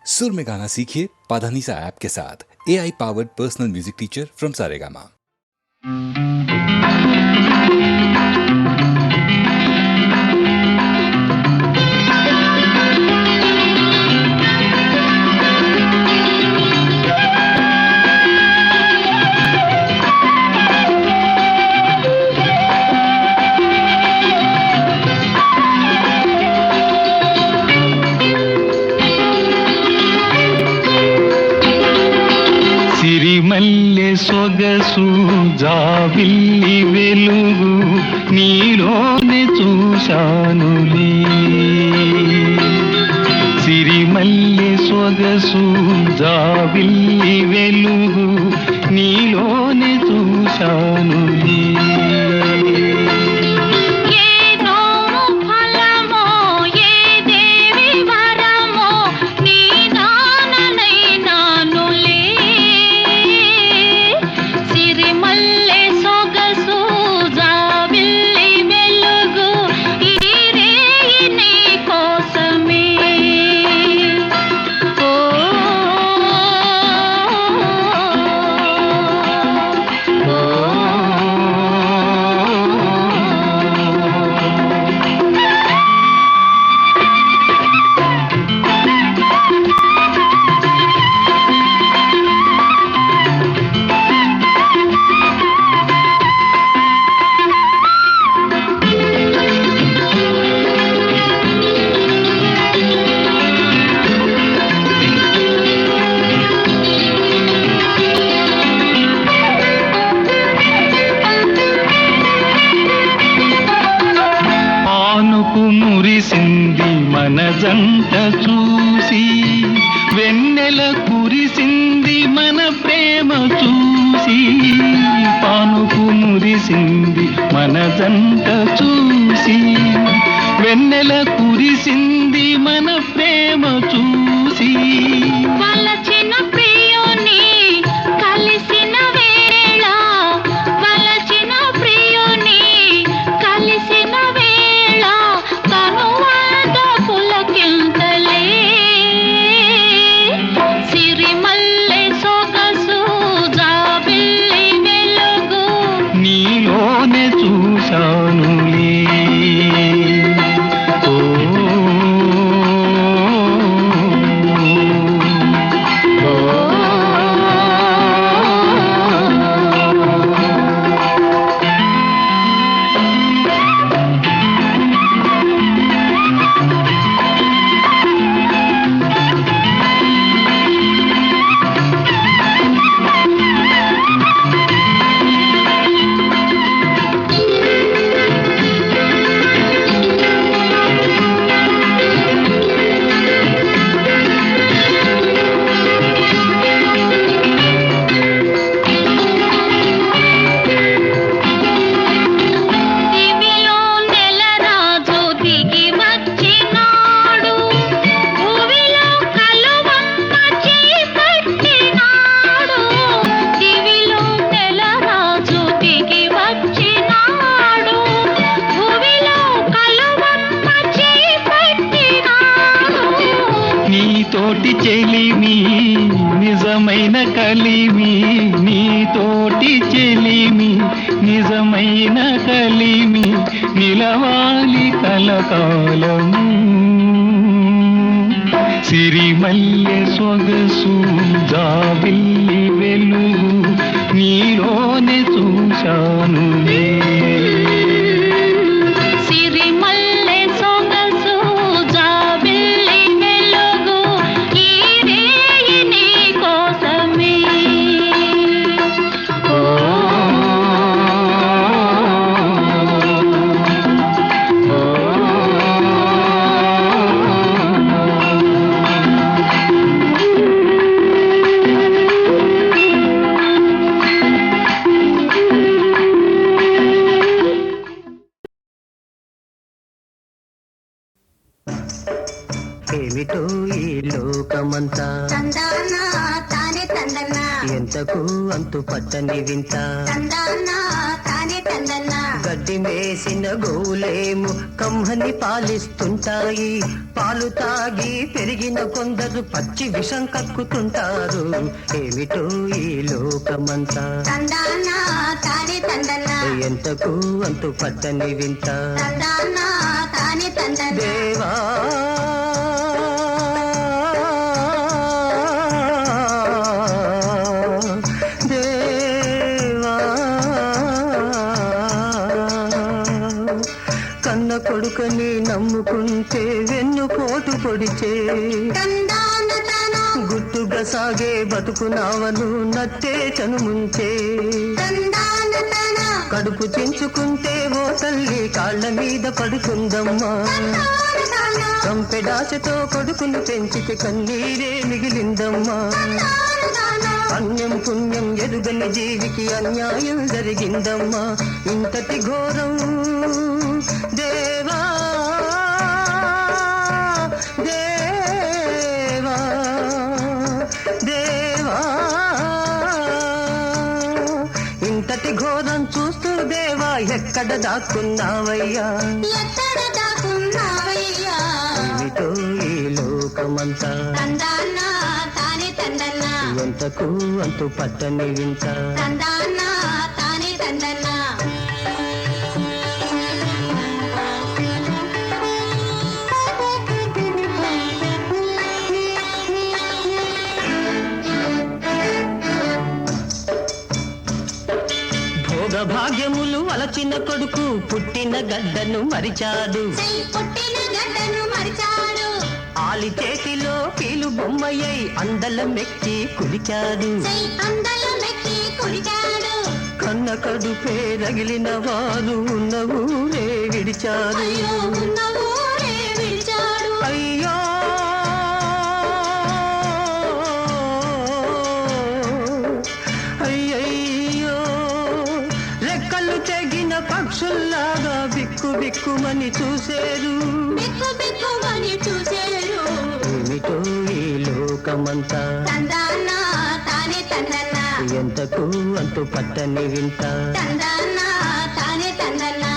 सुर में गाना सीखिए पाधानीसा ऐप के साथ। AI powered personal music teacher from Saregama. సిరిమల్లె సొగసు జాబిల్లి వెలుగు నీలోనే చూశానులే. సిరిమల్లె సొగసు జాబిల్లి వెలుగు నీలోనే చూశానులే. మురిసింది మన జంట చూసి, వెన్నెల కురిసింది మన ప్రేమ చూసి. పానుకు మురిసింది మన జంట చూసి, వెన్నెల కురిసింది మన ప్రేమ చూసి. వలచిన ప్రియుని కలిసిన వేళ, వలచిన ప్రియుని కలిసిన వేళ తనువాద పులకింతలే. సిరిమల్లె సొగసు జాబిల్లి వెలుగు నీలోనే చూశానులే. నీతోటి చెలిమి నిజమైన కలిమి, నీతోటి చెలిమి నిజమైన కలిమి, నిలవాలి కలకాలము. సిరిమల్లె సొగసు జాబిల్లి వెలుగు నీలోనే చూశానులే. సిరిమల్లె సొగసు జాబిల్లి వెలుగు ఈ రేయి నీ కోసమే. ఏమిటో ఈ లోకమంతా తందానా తానే తందన్నా, ఎంతకు అంతు పట్టని వింత తందానా తానే తందన్నా. గడ్డి మేసిన గోలేము కమ్మని పాలిస్తుంటాయి. పాలు తాగి పెరిగిన కొందరు పచ్చి విషం కక్కుతుంటారు. ఏమిటో ఈ లోకమంతా తందానా తానే తందనా ఎంతకు అంతు పట్టని వింత. తందానా తానే తందనా దేవా కన్న కొడుకని నమ్ముకుంటే వెన్ను పోటు పొడిచే తందాన తానా గుట్టుగా సాగే బతుకునావను నట్టే చనుముంచే. తందాన తానా కడుపు చించుకుంటే ఓ తల్లి కాళ్ళ మీద పడుకుందమ్మా. తానా కంపెడాశతో కొడుకును పెంచితే కన్నీరే మిగిలిందమ్మా. తానా అన్యం పుణ్యం ఎరుగని జీవికి అన్యాయం జరిగిందమ్మా. ఇంతటి ఘోరం దేవా దేవా దేవా ఇంతటి ఘోరం చూస్తూ దేవా ఎక్కడ దాక్కున్నావయ్యా. ఎక్కడ దాక్కున్నావయ్యా. ఏమిటో ఈ లోకమంతా తందానా తానే తందనా ఎంతకు అంతు పట్టని వింత. తందానా తానే తందనా భోగ భాగ్యములు అలచిన కొడుకు పుట్టిన గడ్డను మరిచాడు. చెయ్యి పుట్టిన గడ్డను మరిచాడు. ఆలి చేతిలో కీలు బొమ్మయ్యై అందలం ఎక్కి కులిచాడు. చెయ్యి అందలం ఎక్కి కురిచాడు. కన్న కడుపే రగిలిన వారు ఉన్న ఊరే విడిచారు. అయ్యో ఉన్న ఊరే విడిచాడు. అయ్యో అయ్యయ్యో రెక్కలు తెగిన పక్షుల్లాగా బిక్కు బిక్కుమని చూసేరు. బిక్కు బిక్కుమని చూసేరు. ఏమిటో ఈ లోకమంతా తందానా తానే తందనా ఎంతకు అంతు పట్టని వింత. తందానా తానే తందనా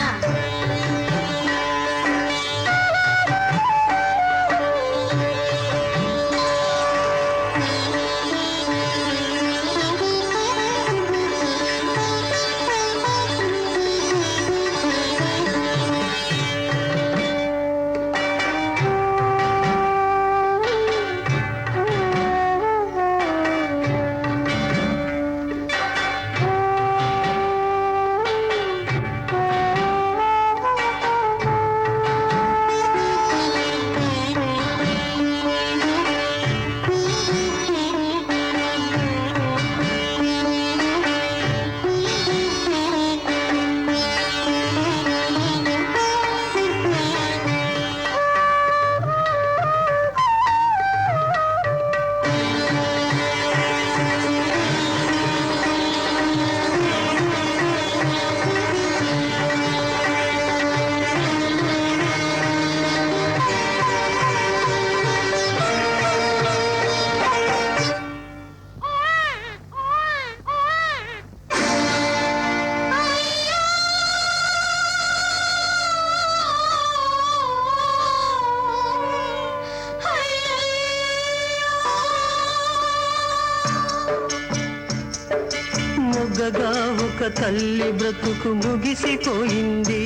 మొగ్గగా ఒక తల్లి బ్రతుకు ముగిసిపోయింది.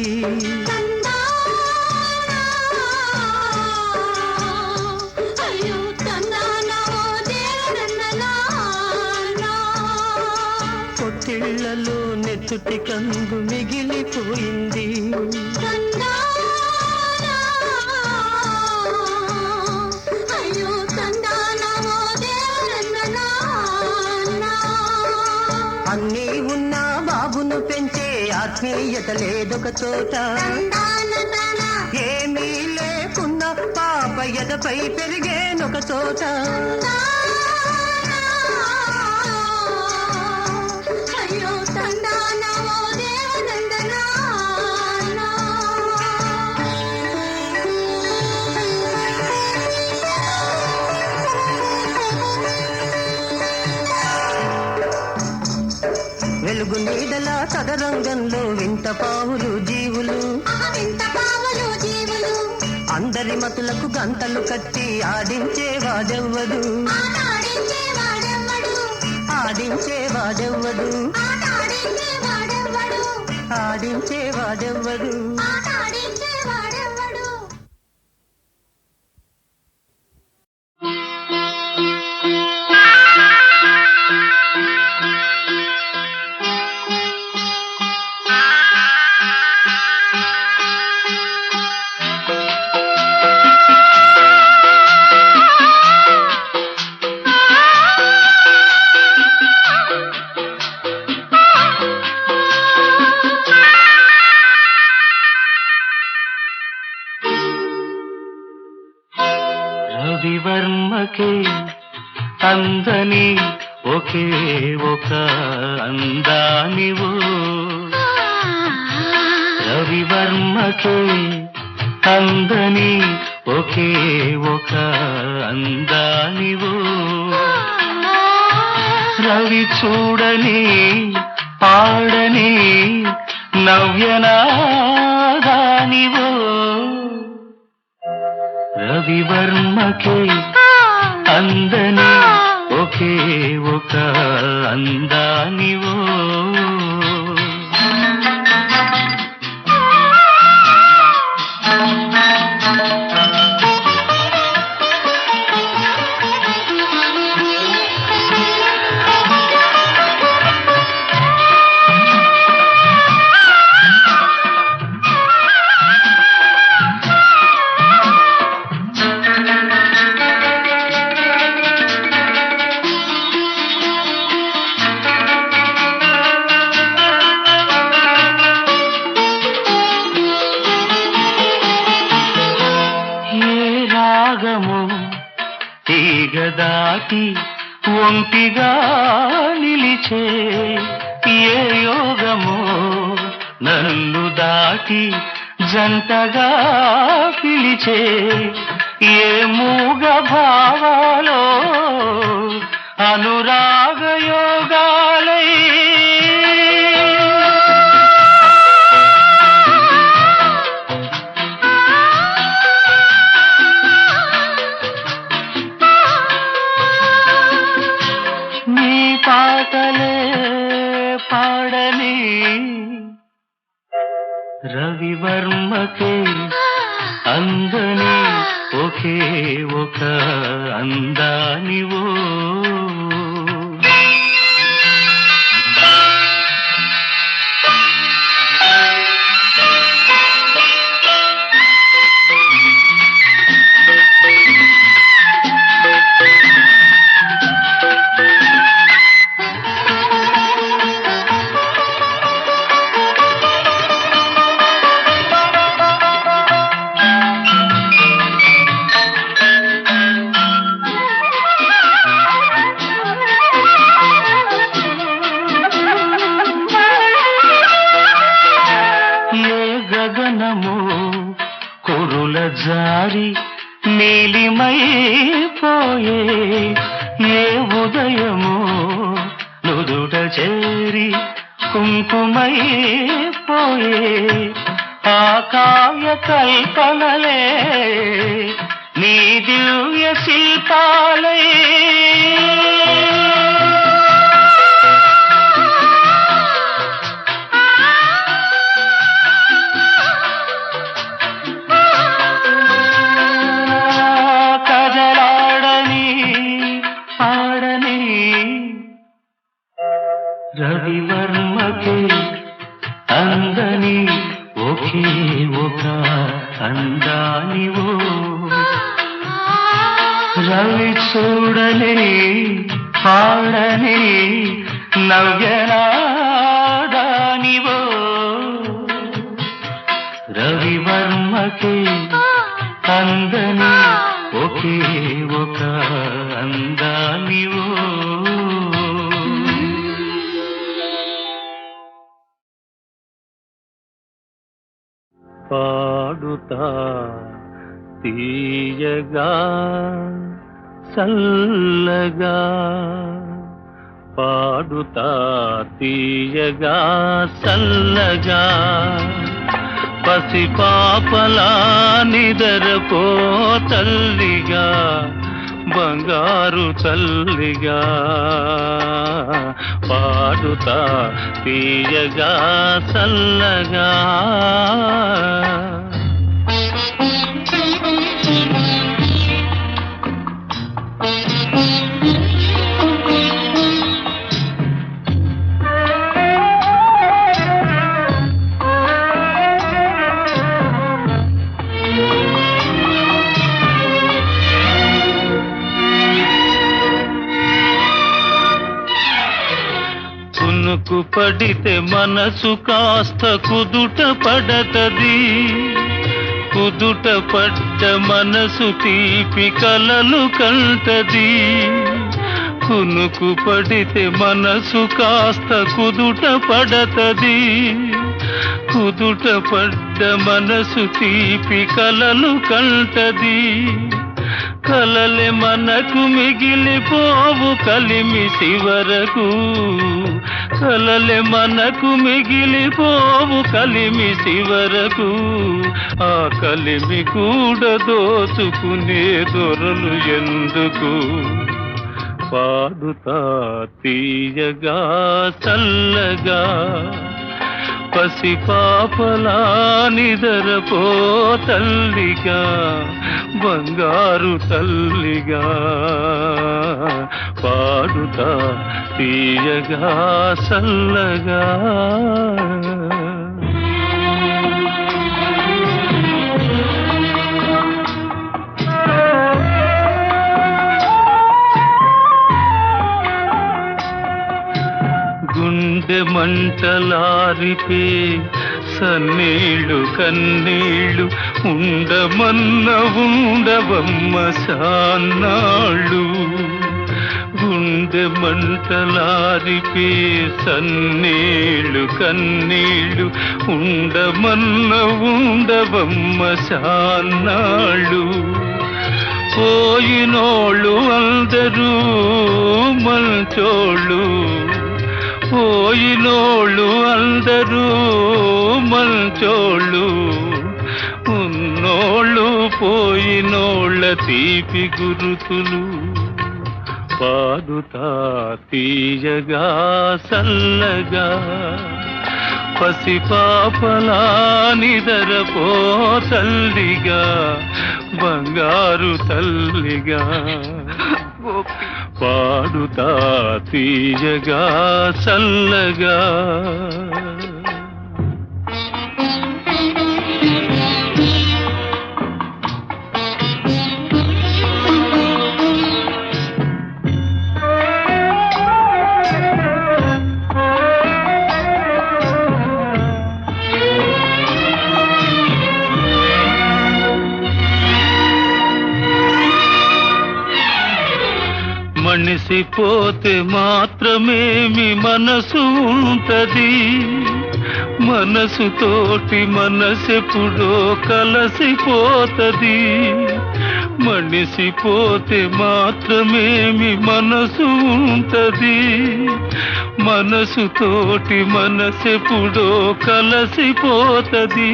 అయ్యో తందానా దేవనందనా పొత్తిళ్లలో నెత్తుటి కంగు మిగిలిపోయింది. అయ్యో తందానా దేవనందనా అన్నీ ఉన్నా బాబును పెంచే ఆత్మీయత లేదొక చోట. ఏమీ లేకున్నా పాప ఎదపై పెరిగేనొక చోట. అయ్యో తందానా దేవనందనా వెలుగు వెలుగు నీడలా చదరంగంలో వింత పావులు జీవులు వింత పావులు జీవులు అందరి మతులకు గంటలు కట్టి ఆడించేవాడెవ్వడు ఆడించేవాడెవ్వడు ఆడించేవాడెవ్వడు ఆడించేవాడెవ్వడు ఆడించేవాడెవ్వడు ఆడించేవాడెవ్వడు రవివర్మకే అందని ఒకే ఒక అందానివో రవివర్మకే అందని ఒకే ఒక అందానివో రవి చూడని పాడని నవ్యనాదానివో రవివర్మకే అందని ఒకే ఒక అందానివో తీగదాటి ఒంటిగా నిలిచే ఏ యోగమో నన్ను దాటి జంటగా పిలిచే ఏ మూగ భావాలో అనురాగ యోగాలై పాటలే పాడని రవివర్మకే అందని ఒకే ఒక అందానివో జారి నీలిమైపోయే ఏ ఉదయమో నుదుట చేరి కుంకుమైపోయే ఆ కావ్య కల్పనలే నీ దివ్య శిల్పాలే రవివర్మకే అందని ఒకే ఒక అందానివో రవి చూడని పాడని నవ్యనాదానివో రవివర్మకే అందని ఒకే ఒక అందానివో పాడుతా తీయగా చల్లగా పాడుతా తీయగా చల్లగా పసిపాపలా నిదరపో తల్లిగా బంగారు తల్లిగా పాడుతా తీయగా చల్లగా కునుకు పడితే మనసు కాస్త కుదుట పడతది కుదుట పడ్డ మనసు తీపి కలలు కంటది కునుకు పడితే మనసు కాస్త కుదుట పడతది కుదుట పడ్డ మనసు తీపి కలలు కంటది కలలే మనకు మిగిలిపోవు కలిమి శివరకు కలలే మనకు మిగిలిపోవు కలిమి శివరకు ఆ కలిమి కూడా దోచుకునే దొరలు ఎందుకు పాడుతా తీయగా చల్లగా పసిపాపలా నిదరపో తల్లిగా బంగారు తల్లిగా పాడుతా తీయగా చల్లగా గుండె మంటలారిపే సన్నీళ్ళు కన్నీళ్ళు ఉండమన్న ఉండవమ్మ సాన్నాళ్ళు గుండె మంటలారిపే సన్నీళ్ళు కన్నీళ్ళు ఉండమన్న ఉండవమ్మ సాన్నాళ్ళు పోయినోళ్ళు అందరూ మంచోళ్ళు పోయినోళ్ళు అందరూ మంచోళ్ళు ఉన్నోళ్ళు పోయినోళ్ళ తీపి గురుతులు పాడుతా తీయగా చల్లగా పసిపాపలా నిదరపో తల్లిగా బంగారు తల్లిగా పాడుతా తీయగా చల్లగా మనిసిపోతే మాత్రమేమి మనసు ఉంటది మనసుతోటి మనసెప్పుడో కలసిపోతది మనిసిపోతే మాత్రమేమి మనసు ఉంటది మనసుతోటి మనసెప్పుడో కలసిపోతది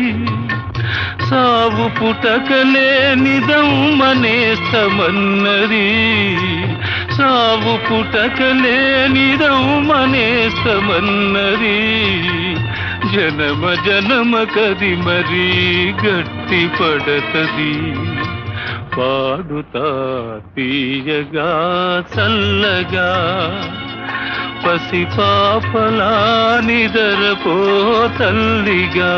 సావు పుటకలేనిదమ్మనేస్తమన్నది సావు పుటకలేనిదమ్మనేస్తమన్నది జనమ జనమ కది మరీ గట్టి పడతది పాడుతా తీయగా చల్లగా పసిపాపలా నిదరపో తల్లిగా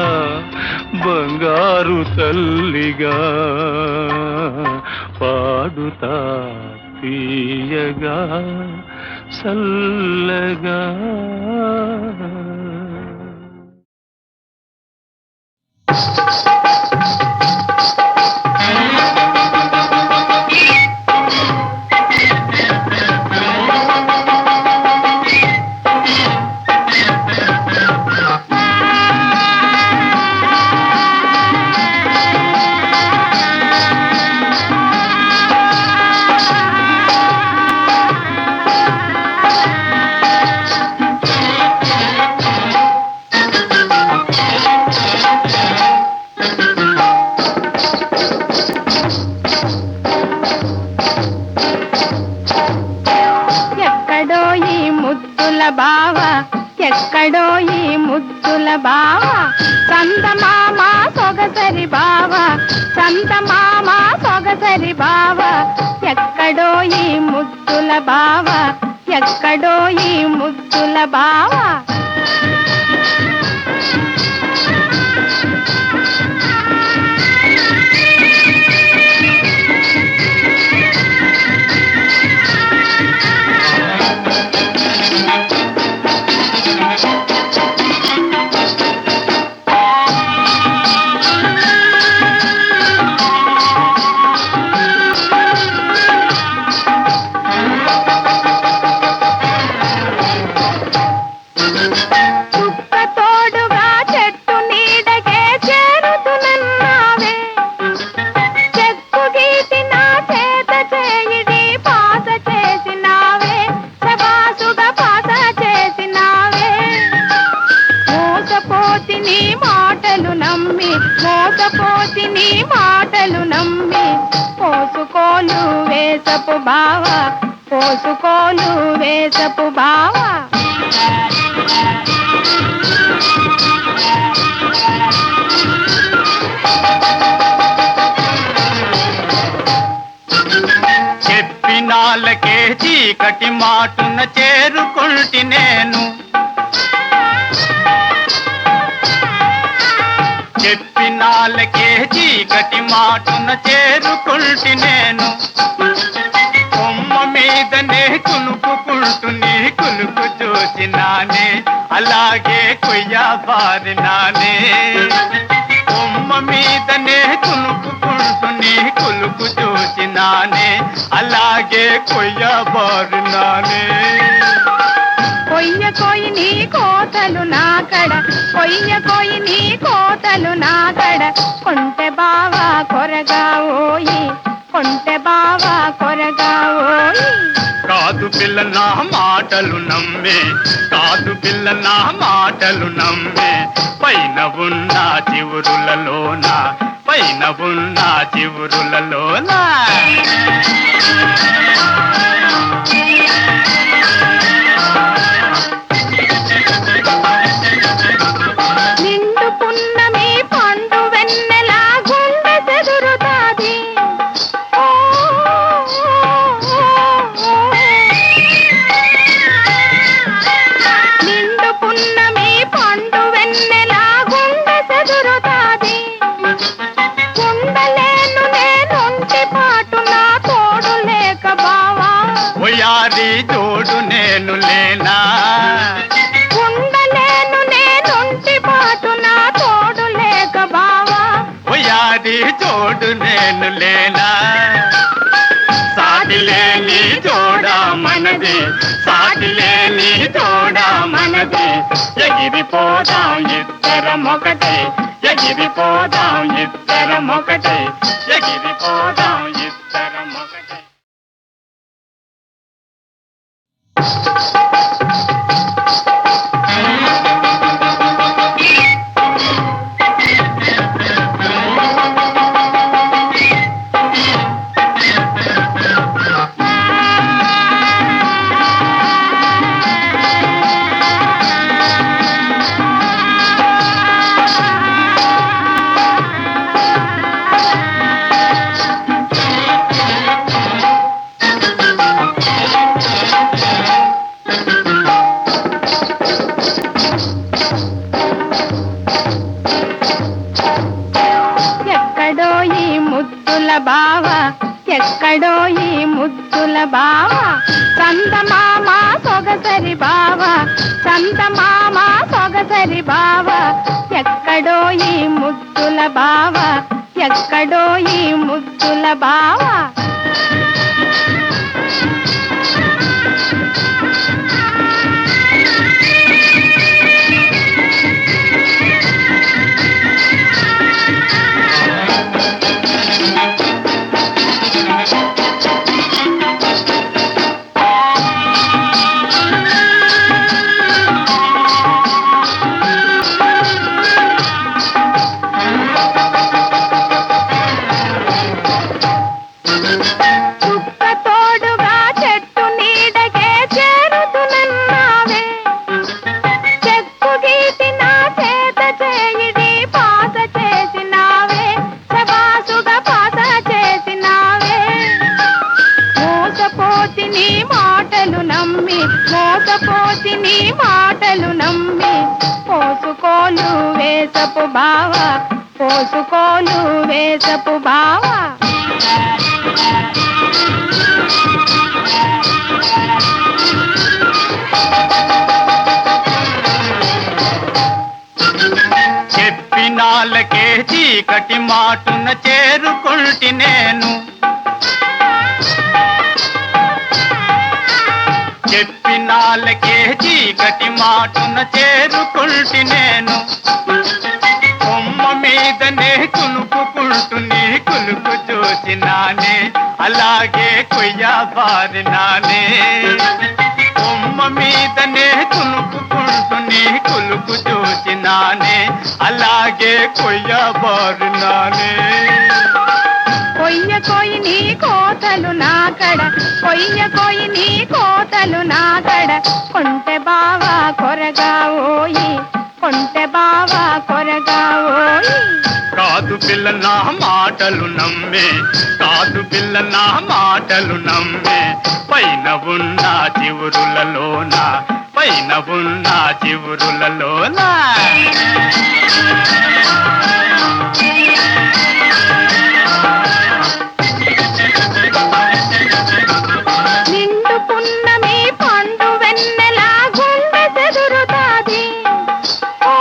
బంగారు తల్లిగా పాడుతా తీయగా చల్లగా ముద్దుల బావ ఎక్కడో ఈ ముద్దుల బావ చందమామ సొగసరి బావ చందమామ సొగసరి బావ ఎక్కడో ఈ ముద్దుల బావ ఎక్కడో ఈ ముద్దుల బావ పోసుకోలు వేసపు బావా చెప్పినాళ్ళకే చీకటి మాటున చేరుకుంటి నేను చెప్పినాళ్ళకే చీకటి మాటున చేరుకుంటి నేను కొమ్మ మీదనే కులుపుకుంటూ నీ కులుపు చూసినానే అలాగే కొయ్యబారినానే కొమ్మ మీదనే కులుపుకుంటూ నీ కులుపు చూసినానే అలాగే కొయ్యబారినానే కొయ్య కొయ్యి నీ కోతలు నాకడ కొయ్య కొయ్యి నీ కోతలు నాకడ కొంటె బావా కొరగా ఓయి కొంటె బావా కొరగా ఓయి కాదు పిల్ల నా మాటలు నమ్మే కాదు పిల్ల నా మాటలు నమ్మే పైన ఉన్న చివురులలోన పైన ఉన్న చివురులలోన జోడు నేను లేనా ఉండలేను నేనుంటి పాటు నా తోడు లేక బావా ఓయాది జోడు నేను లేనా సాటి లేని జోడా మనది సాటి లేని జోడా మనది ఎగిరిపోదాం ఇద్దరం ఒకటే ఎగిరిపోదాం ఇద్దరం ఒకటే ఎగిరిపోదాం ఇద్దరం ఒకటే బావా ఎక్కడో ఈ ముద్దుల బావా చందమామ సొగసరి బావా చందమామ సొగసరి బావా ఎక్కడో ఈ ముద్దుల బావా ఎక్కడో ఈ ముద్దుల బావా నీ మాటలు నమ్మి మోసపోసి నీ మాటలు నమ్మి పోసుకోలు వేసపు బావా పోసుకోలు వేసపు బావా చెప్పినాళ్ళకే చీకటి మాటున చేరుకుంటి నేను చెప్పినాళ్ళకే చీకటి మాటున చేరుకుంటి నేను కొమ్మ మీదనే కులుపుకుంటూ నీ కులుపు చూసినానే అలాగే కొయ్య బారినానే కొమ్మ మీదనే కులుపుకుంటూ నీ కులుపు చూసినానే అలాగే కొయ్య బారినానే కొయ్య కొయ్యి నీ కోతలు నాకడ కొయ్య కొయ్యి నీ కోతలు నాకడ కొంటె బావా కొరగా ఓయి కొంటె బావా కొరగా ఓయి కాదు పిల్ల నా మాటలు నమ్మే కాదు పిల్ల నా మాటలు నమ్మే పైన ఉన్న చివురులలోన పైన ఉన్న చివురులలోన నిండు పున్నమి పండు వెన్నెల గుండె చెదురుతాది ఓ,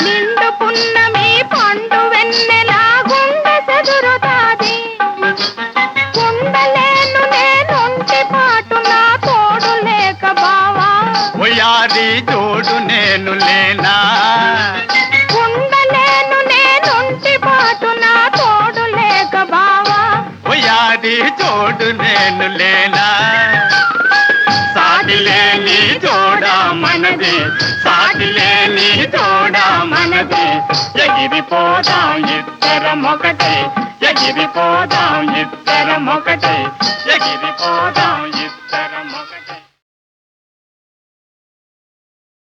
నిండు పున్నమి పండు వెన్నెల గుండె చెదురుతాది ఉండలేను నేనుంటి పాటు నా తోడు లేక బావా ఒయారి జోడు నేను లేనా ఉండలేను నేనుంటి పాటు నా తోడు లేక బావా ఒయారి జోడు నేను లేనా సాటిలేని జోడా మనది సాటిలేని జోడా మనది ఎగిరిపోదాం ఇద్దరం ఒకటే ఎగిరిపోదాం ఇద్దరం ఒకటే ఎగిరిపోదాం